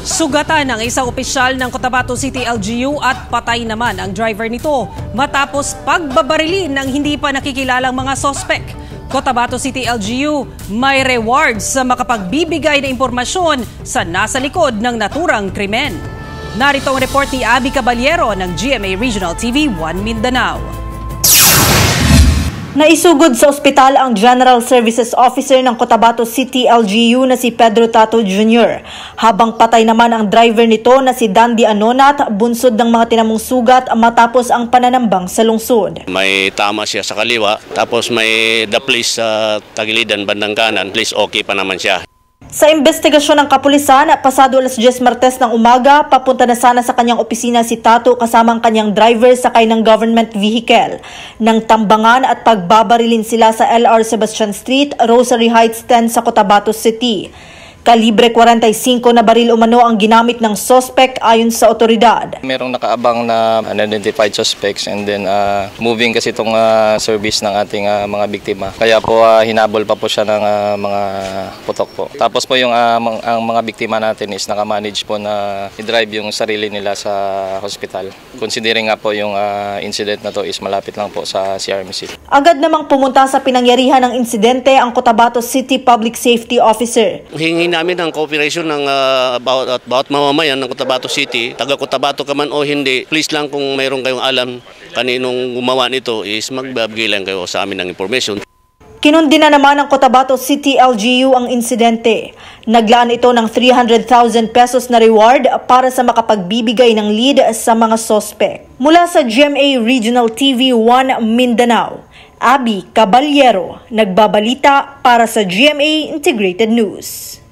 Sugatan ng isang opisyal ng Cotabato City LGU at patay naman ang driver nito matapos pagbabarilin ng hindi pa nakikilalang mga sospek. Cotabato City LGU may rewards sa makapagbibigay na impormasyon sa nasa likod ng naturang krimen. Narito ang report ni Abby Caballero ng GMA Regional TV 1 Mindanao. Naisugod sa ospital ang General Services Officer ng Cotabato City LGU na si Pedro Tato Jr. Habang patay naman ang driver nito na si Dandy Anonat, bunsod ng mga tinamong sugat matapos ang pananambang sa lungsod. May tama siya sa kaliwa, tapos may daplis sa tagilidan bandang kanan, please okay pa naman siya. Sa investigasyon ng kapulisan, pasado alas 10 Martes ng umaga, papunta na sana sa kanyang opisina si Tato kasama ang kanyang driver sakay ng government vehicle. Nang tambangan at pagbabarilin sila sa LR Sebastian Street, Rosary Heights 10 sa Cotabato City. Kalibre 45 na baril umano ang ginamit ng suspect ayon sa otoridad. Merong nakaabang na unidentified suspects and then moving kasi itong service ng ating mga biktima. Kaya po hinabol pa po siya ng mga putok po. Tapos po yung ang mga biktima natin is nakamanage po na i-drive yung sarili nila sa hospital. Considering nga po yung incident na to is malapit lang po sa CRMC. Agad namang pumunta sa pinangyarihan ng insidente ang Cotabato City Public Safety Officer. Hingin namin ang cooperation ng bawat mamamayan ng Cotabato City, taga Cotabato ka man o hindi, please lang kung mayroon kayong alam kaninong gumawa nito is magbabigay lang kayo sa amin ng information. Kinundina naman ng Cotabato City LGU ang insidente. Naglaan ito ng 300,000 pesos na reward para sa makapagbibigay ng lead sa mga sospek. Mula sa GMA Regional TV 1 Mindanao, Abby Caballero, nagbabalita para sa GMA Integrated News.